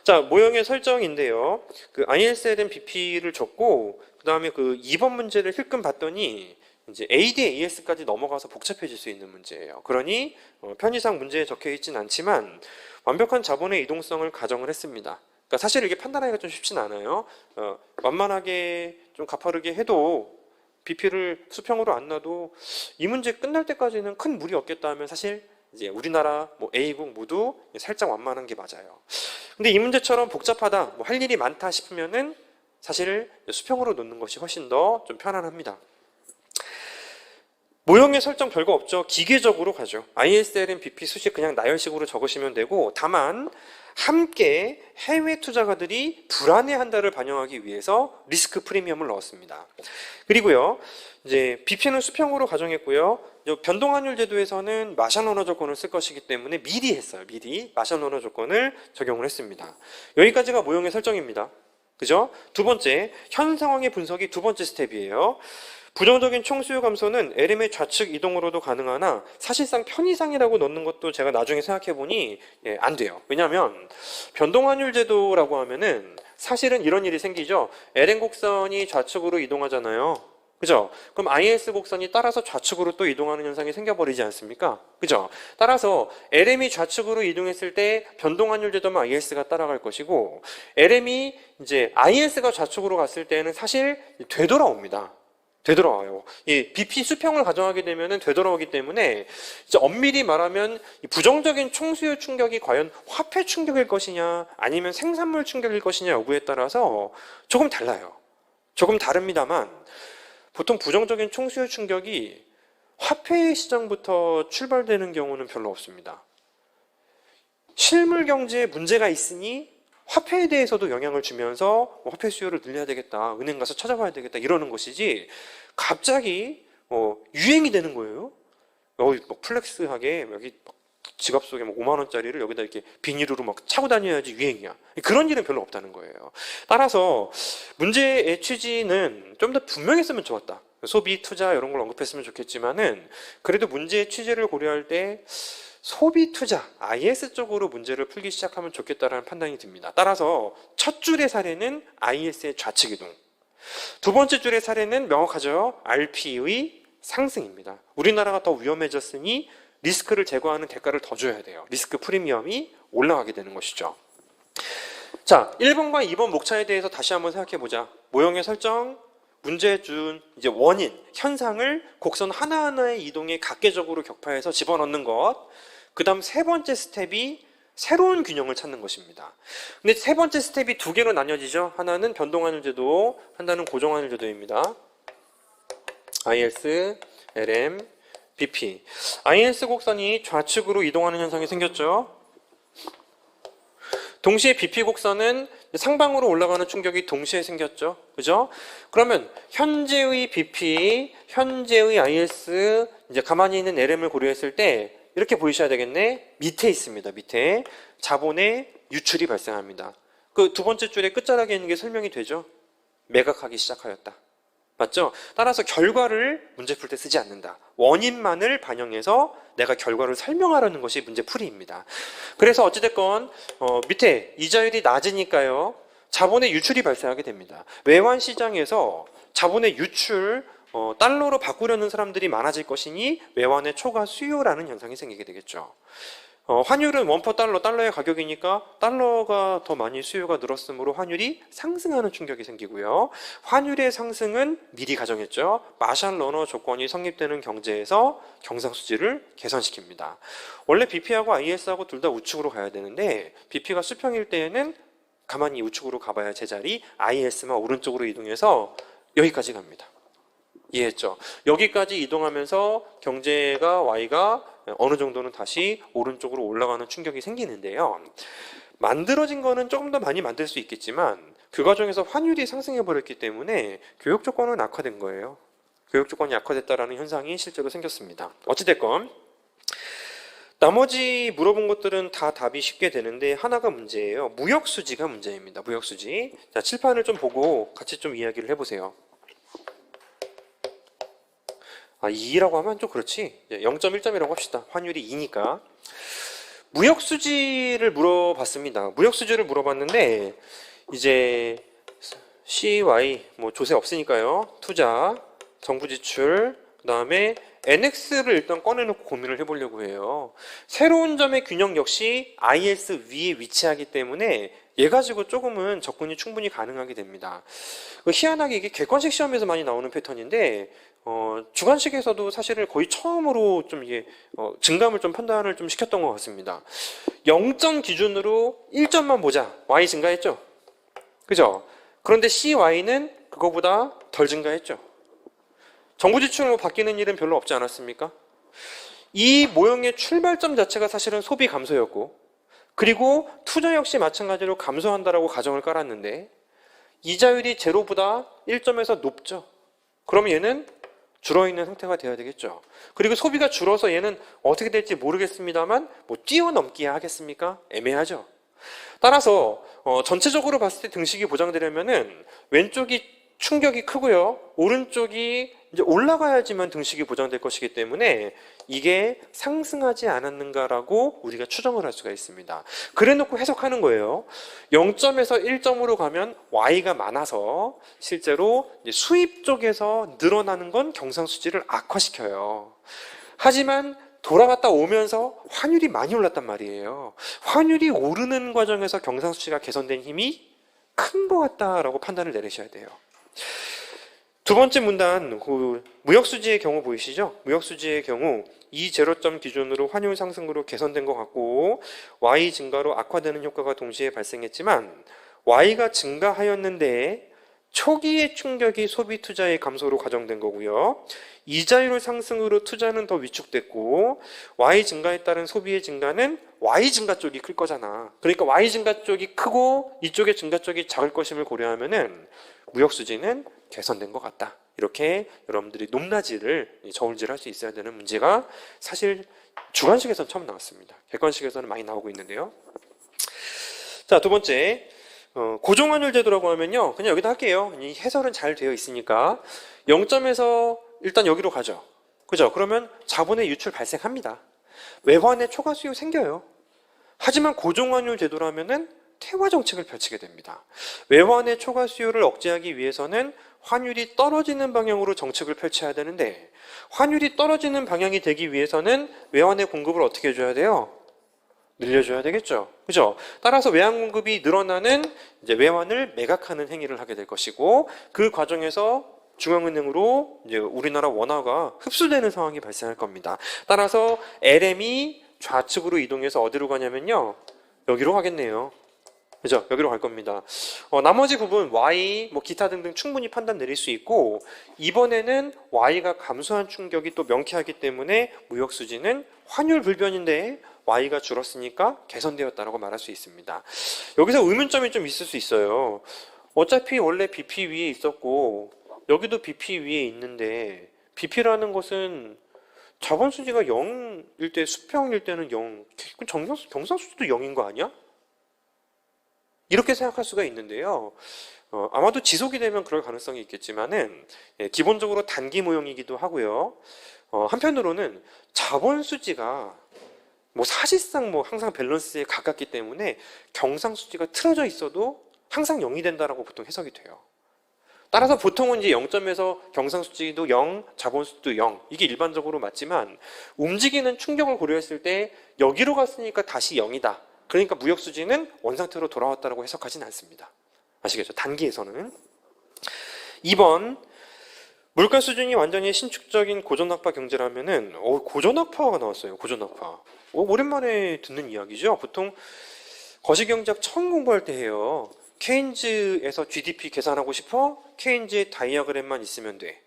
자, 모형의 설정인데요. 그 ISLM BP를 줬고, 그 다음에 그 2번 문제를 힐끔 봤더니 이제 AD, AS까지 넘어가서 복잡해질 수 있는 문제예요. 그러니 편의상 문제에 적혀 있진 않지만 완벽한 자본의 이동성을 가정을 했습니다. 그러니까 사실 이게 판단하기가 좀 쉽진 않아요. 완만하게 좀 가파르게 해도 BP를 수평으로 안 놔도 이 문제 끝날 때까지는 큰 무리 없겠다 하면 사실 이제 우리나라 뭐 A국 모두 살짝 완만한 게 맞아요. 근데 이 문제처럼 복잡하다, 뭐 할 일이 많다 싶으면은 사실 수평으로 놓는 것이 훨씬 더 좀 편안합니다. 모형의 설정 별거 없죠. 기계적으로 가죠. ISLM BP 수식 그냥 나열식으로 적으시면 되고, 다만 함께 해외 투자가들이 불안해한다를 반영하기 위해서 리스크 프리미엄을 넣었습니다. 그리고요, 이제 BP는 수평으로 가정했고요. 변동환율 제도에서는 마샬 언어 조건을 쓸 것이기 때문에 미리 했어요. 미리 마샬 언어 조건을 적용을 했습니다. 여기까지가 모형의 설정입니다. 그죠? 두 번째, 현 상황의 분석이 두 번째 스텝이에요. 부정적인 총수요 감소는 LM의 좌측 이동으로도 가능하나 사실상 편의상이라고 넣는 것도 제가 나중에 생각해보니 안 돼요. 왜냐하면 변동환율 제도라고 하면은 사실은 이런 일이 생기죠. LM 곡선이 좌측으로 이동하잖아요. 그죠? 그럼 IS 곡선이 따라서 좌측으로 또 이동하는 현상이 생겨버리지 않습니까? 그죠? 따라서 LM이 좌측으로 이동했을 때 변동환율 제도면 IS가 따라갈 것이고, LM이 이제 IS가 좌측으로 갔을 때는 사실 되돌아옵니다. 되돌아와요. 이 BP 수평을 가정하게 되면은 되돌아오기 때문에 이제 엄밀히 말하면 이 부정적인 총수요 충격이 과연 화폐 충격일 것이냐 아니면 생산물 충격일 것이냐 여부에 따라서 조금 달라요. 조금 다릅니다만 보통 부정적인 총수요 충격이 화폐 시장부터 출발되는 경우는 별로 없습니다. 실물 경제에 문제가 있으니 화폐에 대해서도 영향을 주면서 화폐 수요를 늘려야 되겠다, 은행 가서 찾아봐야 되겠다 이러는 것이지, 갑자기 유행이 되는 거예요. 여기 막 플렉스하게 여기 지갑 속에 5만 원짜리를 여기다 이렇게 비닐으로 막 차고 다녀야지 유행이야. 그런 일은 별로 없다는 거예요. 따라서 문제의 취지는 좀 더 분명했으면 좋았다. 소비, 투자 이런 걸 언급했으면 좋겠지만은 그래도 문제의 취지를 고려할 때 소비 투자, IS 쪽으로 문제를 풀기 시작하면 좋겠다라는 판단이 듭니다. 따라서 첫 줄의 사례는 IS의 좌측 이동. 두 번째 줄의 사례는 명확하죠. RP의 상승입니다. 우리나라가 더 위험해졌으니 리스크를 제거하는 대가를 더 줘야 돼요. 리스크 프리미엄이 올라가게 되는 것이죠. 자, 1번과 2번 목차에 대해서 다시 한번 생각해 보자. 모형의 설정, 문제에 준 이제 원인, 현상을 곡선 하나하나의 이동에 각계적으로 격파해서 집어넣는 것. 그 다음 세 번째 스텝이 새로운 균형을 찾는 것입니다. 근데 세 번째 스텝이 두 개로 나뉘어지죠. 하나는 변동환율 제도, 하나는 고정환율 제도입니다. IS, LM, BP. IS 곡선이 좌측으로 이동하는 현상이 생겼죠. 동시에 BP 곡선은 상방으로 올라가는 충격이 동시에 생겼죠. 그죠? 그러면 현재의 BP, 현재의 IS, 이제 가만히 있는 LM을 고려했을 때 이렇게 보이셔야 되겠네. 밑에 있습니다. 밑에 자본의 유출이 발생합니다. 그 두 번째 줄에 끝자락에 있는 게 설명이 되죠. 매각하기 시작하였다. 맞죠? 따라서 결과를 문제 풀 때 쓰지 않는다. 원인만을 반영해서 내가 결과를 설명하려는 것이 문제 풀이입니다. 그래서 어찌됐건 밑에 이자율이 낮으니까요, 자본의 유출이 발생하게 됩니다. 외환 시장에서 자본의 유출, 달러로 바꾸려는 사람들이 많아질 것이니 외환의 초과 수요라는 현상이 생기게 되겠죠. 환율은 원퍼 달러, 달러의 가격이니까 달러가 더 많이 수요가 늘었으므로 환율이 상승하는 충격이 생기고요. 환율의 상승은 미리 가정했죠. 마샬 러너 조건이 성립되는 경제에서 경상수지를 개선시킵니다. 원래 BP하고 IS하고 둘 다 우측으로 가야 되는데 BP가 수평일 때에는 가만히 우측으로 가봐야 제자리, IS만 오른쪽으로 이동해서 여기까지 갑니다. 이해했죠? 여기까지 이동하면서 경제가 Y가 어느 정도는 다시 오른쪽으로 올라가는 충격이 생기는데요. 만들어진 거는 조금 더 많이 만들 수 있겠지만 그 과정에서 환율이 상승해 버렸기 때문에 교육 조건은 악화된 거예요. 교육 조건이 악화됐다라는 현상이 실제로 생겼습니다. 어찌됐건 나머지 물어본 것들은 다 답이 쉽게 되는데 하나가 문제예요. 무역수지가 문제입니다. 무역수지. 자, 칠판을 좀 보고 같이 좀 이야기를 해보세요. 2라고 하면 좀 그렇지. 0.1점이라고 합시다. 환율이 2니까. 무역수지를 물어봤습니다. 무역수지를 물어봤는데 이제 CY 뭐 조세 없으니까요. 투자, 정부 지출, 그 다음에 NX를 일단 꺼내놓고 고민을 해보려고 해요. 새로운 점의 균형 역시 IS 위에 위치하기 때문에 얘 가지고 조금은 접근이 충분히 가능하게 됩니다. 희한하게 이게 객관식 시험에서 많이 나오는 패턴인데 주관식에서도 사실은 거의 처음으로 좀 이게 증감을 좀 판단을 좀 시켰던 것 같습니다. 0점 기준으로 1점만 보자. Y 증가했죠? 그죠? 그런데 CY는 그거보다 덜 증가했죠? 정부 지출로 바뀌는 일은 별로 없지 않았습니까? 이 모형의 출발점 자체가 사실은 소비 감소였고 그리고 투자 역시 마찬가지로 감소한다라고 가정을 깔았는데 이자율이 제로보다 1점에서 높죠. 그러면 얘는 줄어있는 상태가 되어야 되겠죠. 그리고 소비가 줄어서 얘는 어떻게 될지 모르겠습니다만 뭐 뛰어넘기야 하겠습니까? 애매하죠. 따라서 전체적으로 봤을 때 등식이 보장되려면은 왼쪽이 충격이 크고요. 오른쪽이 이제 올라가야지만 등식이 보장될 것이기 때문에 이게 상승하지 않았는가라고 우리가 추정을 할 수가 있습니다. 그래놓고 해석하는 거예요. 0점에서 1점으로 가면 Y가 많아서 실제로 수입 쪽에서 늘어나는 건 경상수지를 악화시켜요. 하지만 돌아갔다 오면서 환율이 많이 올랐단 말이에요. 환율이 오르는 과정에서 경상수지가 개선된 힘이 큰 것 같다라고 판단을 내리셔야 돼요. 두 번째 문단, 무역수지의 경우 보이시죠? 무역수지의 경우 이 제로점 기준으로 환율 상승으로 개선된 것 같고 Y 증가로 악화되는 효과가 동시에 발생했지만 Y가 증가하였는데 초기의 충격이 소비 투자의 감소로 가정된 거고요. 이자율 상승으로 투자는 더 위축됐고 Y 증가에 따른 소비의 증가는 Y 증가 쪽이 클 거잖아. 그러니까 Y 증가 쪽이 크고 이쪽의 증가 쪽이 작을 것임을 고려하면은 무역수지는 개선된 것 같다. 이렇게 여러분들이 높낮이를 저울질할 수 있어야 되는 문제가 사실 주관식에서는 처음 나왔습니다. 객관식에서는 많이 나오고 있는데요. 자, 두 번째 고정환율 제도라고 하면요. 그냥 여기다 할게요. 이 해설은 잘 되어 있으니까 0점에서 일단 여기로 가죠. 그죠? 그러면 자본의 유출 발생합니다. 외환의 초과 수요 생겨요. 하지만 고정환율 제도라면은 퇴화 정책을 펼치게 됩니다. 외환의 초과 수요를 억제하기 위해서는 환율이 떨어지는 방향으로 정책을 펼쳐야 되는데 환율이 떨어지는 방향이 되기 위해서는 외환의 공급을 어떻게 해줘야 돼요? 늘려줘야 되겠죠. 그죠? 따라서 외환 공급이 늘어나는 이제 외환을 매각하는 행위를 하게 될 것이고 그 과정에서 중앙은행으로 이제 우리나라 원화가 흡수되는 상황이 발생할 겁니다. 따라서 LM이 좌측으로 이동해서 어디로 가냐면요. 여기로 가겠네요. 그죠? 여기로 갈 겁니다. 나머지 부분 Y, 뭐 기타 등등 충분히 판단 내릴 수 있고 이번에는 Y가 감소한 충격이 또 명쾌하기 때문에 무역수지는 환율 불변인데 Y가 줄었으니까 개선되었다라고 말할 수 있습니다. 여기서 의문점이 좀 있을 수 있어요. 어차피 원래 BP 위에 있었고 여기도 BP 위에 있는데 BP라는 것은 자본수지가 0일 때 수평일 때는 0, 경상수지도 0인 거 아니야? 이렇게 생각할 수가 있는데요. 아마도 지속이 되면 그럴 가능성이 있겠지만은 기본적으로 단기 모형이기도 하고요. 한편으로는 자본수지가 뭐 사실상 뭐 항상 밸런스에 가깝기 때문에 경상수지가 틀어져 있어도 항상 0이 된다라고 보통 해석이 돼요. 따라서 보통은 이제 0점에서 경상수지도 0, 자본수도 0 이게 일반적으로 맞지만 움직이는 충격을 고려했을 때 여기로 갔으니까 다시 0이다. 그러니까 무역수지는 원상태로 돌아왔다고 해석하진 않습니다. 아시겠죠? 단기에서는. 2번 물가 수준이 완전히 신축적인 고전학파 경제라면은 고전학파가 나왔어요. 고전학파. 오랜만에 듣는 이야기죠. 보통 거시경제학 처음 공부할 때 해요. 케인즈에서 GDP 계산하고 싶어? 케인즈의 다이아그램만 있으면 돼.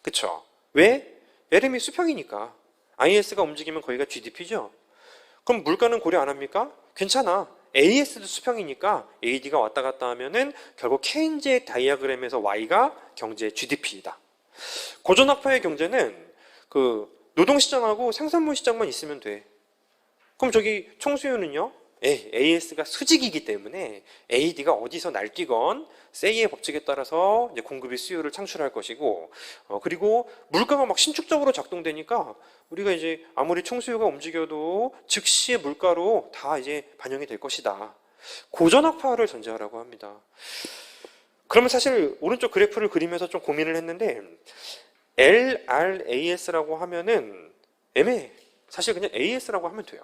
그쵸? 왜? LM이 수평이니까. IS가 움직이면 거기가 GDP죠. 그럼 물가는 고려 안 합니까? 괜찮아. AS도 수평이니까 AD가 왔다 갔다 하면은 결국 케인즈의 다이아그램에서 Y가 경제의 GDP이다. 고전학파의 경제는 그 노동시장하고 생산물 시장만 있으면 돼. 그럼 저기 총수요는요? AS가 수직이기 때문에 AD가 어디서 날뛰건 세이의 법칙에 따라서 이제 공급이 수요를 창출할 것이고, 그리고 물가가 막 신축적으로 작동되니까 우리가 이제 아무리 총수요가 움직여도 즉시의 물가로 다 이제 반영이 될 것이다. 고전학파를 전제하라고 합니다. 그러면 사실 오른쪽 그래프를 그리면서 좀 고민을 했는데 LRAS라고 하면은 애매해. 사실 그냥 AS라고 하면 돼요.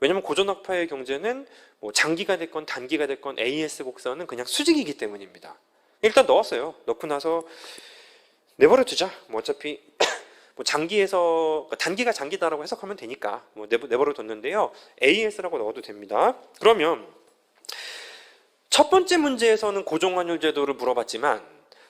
왜냐면 고전학파의 경제는 뭐 장기가 됐건 단기가 됐건 AS 곡선은 그냥 수직이기 때문입니다. 일단 넣었어요. 넣고 나서 내버려 두자. 뭐 어차피 뭐 장기에서 단기가 장기다라고 해석하면 되니까 뭐 내버려 뒀는데요. AS라고 넣어도 됩니다. 그러면 첫 번째 문제에서는 고정환율 제도를 물어봤지만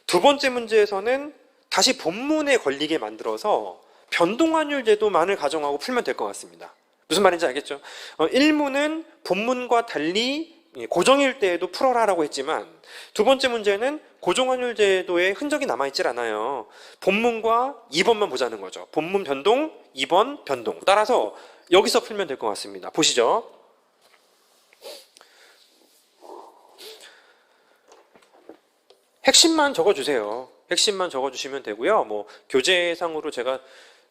두 번째 문제에서는 다시 본문에 걸리게 만들어서 변동환율 제도만을 가정하고 풀면 될 것 같습니다. 무슨 말인지 알겠죠? 1문은 본문과 달리 고정일 때에도 풀어라라고 했지만 두 번째 문제는 고정환율 제도에 흔적이 남아있질 않아요. 본문과 2번만 보자는 거죠. 본문 변동, 2번 변동. 따라서 여기서 풀면 될 것 같습니다. 보시죠. 핵심만 적어주세요. 핵심만 적어주시면 되고요. 뭐 교재상으로 제가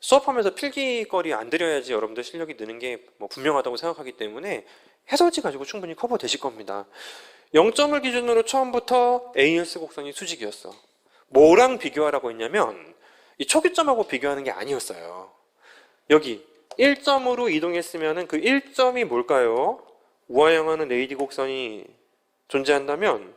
수업하면서 필기거리 안 드려야지 여러분들 실력이 느는 게 뭐 분명하다고 생각하기 때문에 해설지 가지고 충분히 커버 되실 겁니다. 0점을 기준으로 처음부터 AS 곡선이 수직이었어. 뭐랑 비교하라고 했냐면 이 초기점하고 비교하는 게 아니었어요. 여기 1점으로 이동했으면 그 1점이 뭘까요? 우하향하는 AD 곡선이 존재한다면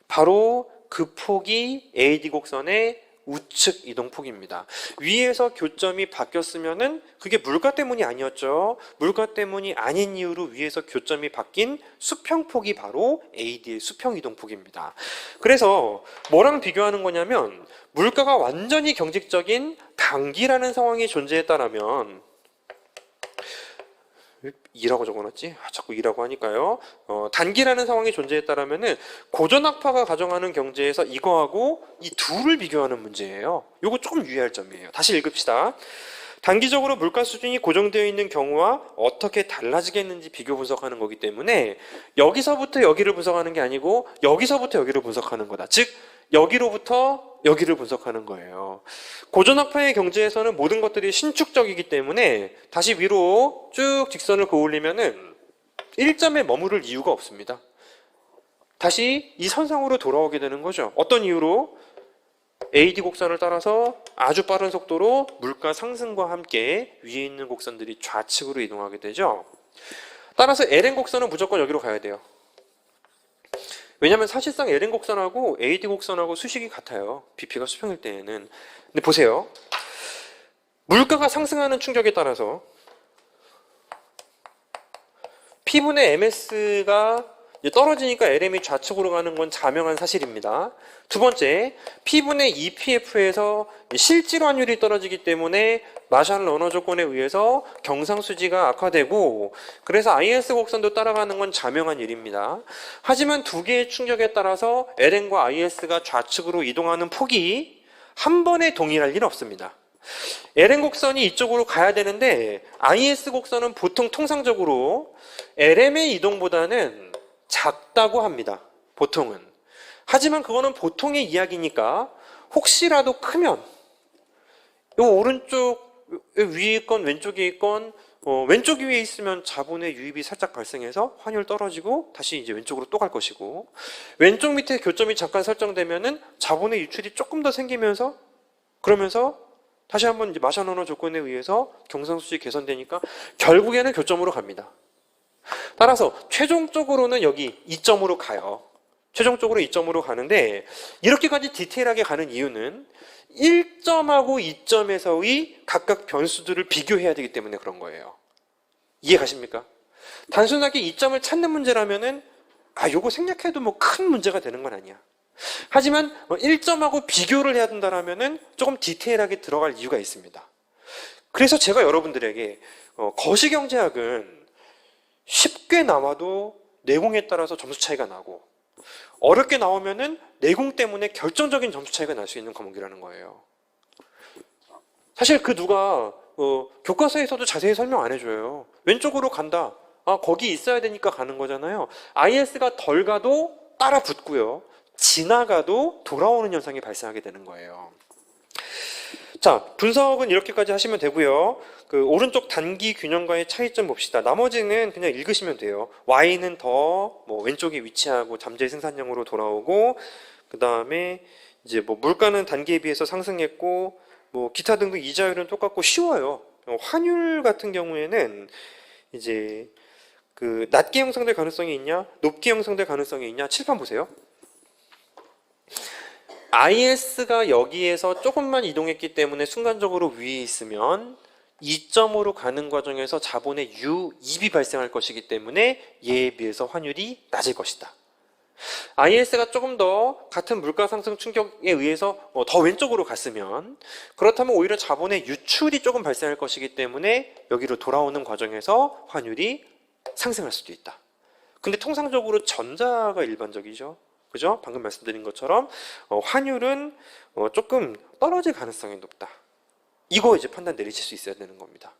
바로 그 폭이 AD 곡선의 우측 이동폭입니다. 위에서 교점이 바뀌었으면은 그게 물가 때문이 아니었죠. 물가 때문이 아닌 이유로 위에서 교점이 바뀐 수평폭이 바로 AD의 수평 이동폭입니다. 그래서 뭐랑 비교하는 거냐면 물가가 완전히 경직적인 단기라는 상황이 존재했다라면 2라고 적어놨지? 자꾸 2라고 하니까요. 단기라는 상황이 존재했다라면은 고전학파가 가정하는 경제에서 이거하고 이 둘을 비교하는 문제예요. 이거 조금 유의할 점이에요. 다시 읽읍시다. 단기적으로 물가 수준이 고정되어 있는 경우와 어떻게 달라지겠는지 비교 분석하는 거기 때문에 여기서부터 여기를 분석하는 게 아니고 여기서부터 여기를 분석하는 거다. 즉 여기로부터 여기를 분석하는 거예요. 고전학파의 경제에서는 모든 것들이 신축적이기 때문에 다시 위로 쭉 직선을 그을리면은 1점에 머무를 이유가 없습니다. 다시 이 선상으로 돌아오게 되는 거죠. 어떤 이유로? AD 곡선을 따라서 아주 빠른 속도로 물가 상승과 함께 위에 있는 곡선들이 좌측으로 이동하게 되죠. 따라서 LN 곡선은 무조건 여기로 가야 돼요. 왜냐하면 사실상 LN 곡선하고 AD 곡선하고 수식이 같아요. BP가 수평일 때에는. 근데 보세요. 물가가 상승하는 충격에 따라서 P분의 MS가 떨어지니까 LM이 좌측으로 가는 건 자명한 사실입니다. 두 번째, P분의 EPF에서 실질 환율이 떨어지기 때문에 마샬 러너 조건에 의해서 경상수지가 악화되고 그래서 IS 곡선도 따라가는 건 자명한 일입니다. 하지만 두 개의 충격에 따라서 LN과 IS가 좌측으로 이동하는 폭이 한 번에 동일할 리는 없습니다. LN 곡선이 이쪽으로 가야 되는데 IS 곡선은 보통 통상적으로 LM의 이동보다는 작다고 합니다. 보통은. 하지만 그거는 보통의 이야기니까 혹시라도 크면 이 오른쪽 위에 있건 왼쪽에 있건 왼쪽 위에 있으면 자본의 유입이 살짝 발생해서 환율 떨어지고 다시 이제 왼쪽으로 또 갈 것이고, 왼쪽 밑에 교점이 잠깐 설정되면은 자본의 유출이 조금 더 생기면서, 그러면서 다시 한번 이제 마샤노노 조건에 의해서 경상수지 개선되니까 결국에는 교점으로 갑니다. 따라서 최종적으로는 여기 2점으로 가요. 최종적으로 2점으로 가는데, 이렇게까지 디테일하게 가는 이유는 1점하고 2점에서의 각각 변수들을 비교해야 되기 때문에 그런 거예요. 이해 가십니까? 단순하게 2점을 찾는 문제라면은 요거 생략해도 뭐 큰 문제가 되는 건 아니야. 하지만 1점하고 비교를 해야 된다라면은 조금 디테일하게 들어갈 이유가 있습니다. 그래서 제가 여러분들에게 거시경제학은 쉽게 나와도 내공에 따라서 점수 차이가 나고, 어렵게 나오면은 내공 때문에 결정적인 점수 차이가 날 수 있는 과목이라는 거예요. 사실 그 누가 교과서에서도 자세히 설명 안 해줘요. 왼쪽으로 간다. 거기 있어야 되니까 가는 거잖아요. IS가 덜 가도 따라 붙고요. 지나가도 돌아오는 현상이 발생하게 되는 거예요. 자, 분석은 이렇게까지 하시면 되고요. 그 오른쪽 단기 균형과의 차이점 봅시다. 나머지는 그냥 읽으시면 돼요. Y는 더 왼쪽에 위치하고 잠재 생산량으로 돌아오고, 그 다음에 이제 물가는 단기에 비해서 상승했고, 기타 등등 이자율은 똑같고 쉬워요. 환율 같은 경우에는 이제 그 낮게 형성될 가능성이 있냐, 높게 형성될 가능성이 있냐, 칠판 보세요. IS가 여기에서 조금만 이동했기 때문에 순간적으로 위에 있으면 2점으로 가는 과정에서 자본의 유입이 발생할 것이기 때문에 얘에 비해서 환율이 낮을 것이다. IS가 조금 더 같은 물가 상승 충격에 의해서 더 왼쪽으로 갔으면, 그렇다면 오히려 자본의 유출이 조금 발생할 것이기 때문에 여기로 돌아오는 과정에서 환율이 상승할 수도 있다. 근데 통상적으로 전자가 일반적이죠. 그죠? 방금 말씀드린 것처럼 환율은 조금 떨어질 가능성이 높다. 이거 이제 판단 내리실 수 있어야 되는 겁니다.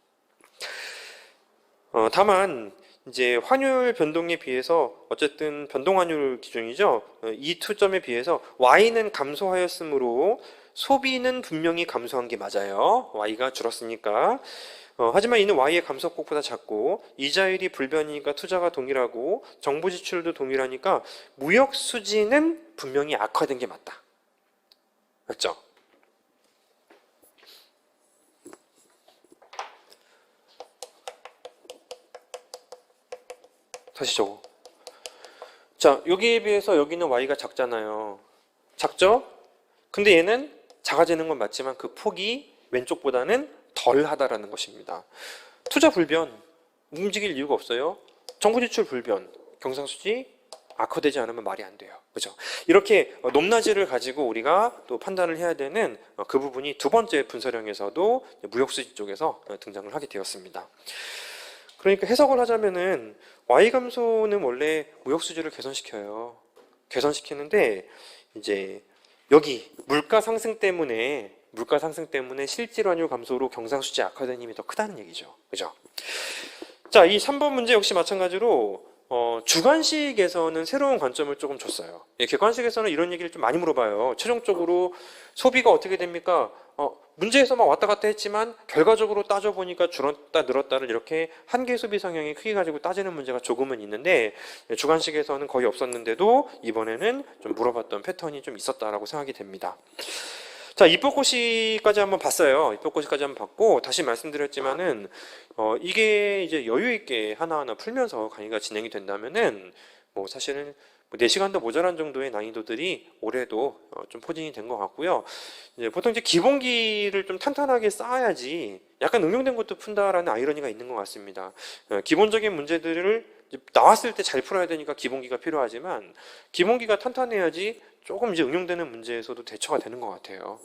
다만 이제 환율 변동에 비해서 어쨌든 변동환율 기준이죠. 이 투점에 비해서 Y는 감소하였으므로 소비는 분명히 감소한 게 맞아요. Y가 줄었으니까. 하지만 이는 Y의 감소폭보다 작고, 이자율이 불변이니까 투자가 동일하고, 정부 지출도 동일하니까 무역 수지는 분명히 악화된 게 맞다. 맞죠? 다시 적어. 자, 여기에 비해서 여기는 Y가 작잖아요. 작죠? 근데 얘는 작아지는 건 맞지만 그 폭이 왼쪽보다는 덜 하다라는 것입니다. 투자 불변, 움직일 이유가 없어요. 정부 지출 불변, 경상수지 악화되지 않으면 말이 안 돼요. 그죠? 이렇게 높낮이를 가지고 우리가 또 판단을 해야 되는 그 부분이 두 번째 분석령에서도 무역수지 쪽에서 등장을 하게 되었습니다. 그러니까 해석을 하자면은 Y 감소는 원래 무역수지를 개선시켜요. 개선시키는데 이제 여기 물가 상승 때문에 실질 환율 감소로 경상수지 악화된 힘이 더 크다는 얘기죠. 그죠? 자, 이 3번 문제 역시 마찬가지로 주관식에서는 새로운 관점을 조금 줬어요. 객관식에서는 이런 얘기를 좀 많이 물어봐요. 최종적으로 소비가 어떻게 됩니까? 문제에서 막 왔다 갔다 했지만 결과적으로 따져보니까 줄었다 늘었다를 이렇게 한계 소비 성향이 크게 가지고 따지는 문제가 조금은 있는데, 주관식에서는 거의 없었는데도 이번에는 좀 물어봤던 패턴이 좀 있었다라고 생각이 됩니다. 자, 입법고시까지 한번 봤어요. 입법고시까지 한번 봤고, 다시 말씀드렸지만은 이게 이제 여유 있게 하나하나 풀면서 강의가 진행이 된다면은 사실은 4시간도 모자란 정도의 난이도들이 올해도 좀 포진이 된 것 같고요. 이제 보통 이제 기본기를 좀 탄탄하게 쌓아야지 약간 응용된 것도 푼다라는 아이러니가 있는 것 같습니다. 기본적인 문제들을 나왔을 때 잘 풀어야 되니까 기본기가 필요하지만, 기본기가 탄탄해야지 조금 이제 응용되는 문제에서도 대처가 되는 것 같아요.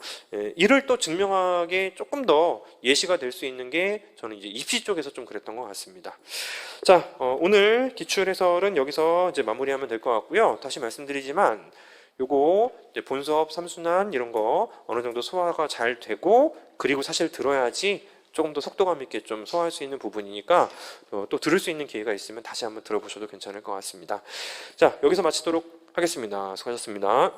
이를 또 증명하게 조금 더 예시가 될 수 있는 게 저는 이제 입시 쪽에서 좀 그랬던 것 같습니다. 자, 오늘 기출 해설은 여기서 이제 마무리하면 될 것 같고요. 다시 말씀드리지만 요거 이제 본수업 3순환 이런 거 어느 정도 소화가 잘 되고, 그리고 사실 들어야지 조금 더 속도감 있게 좀 소화할 수 있는 부분이니까 또 들을 수 있는 기회가 있으면 다시 한번 들어보셔도 괜찮을 것 같습니다. 자, 여기서 마치도록 하겠습니다. 수고하셨습니다.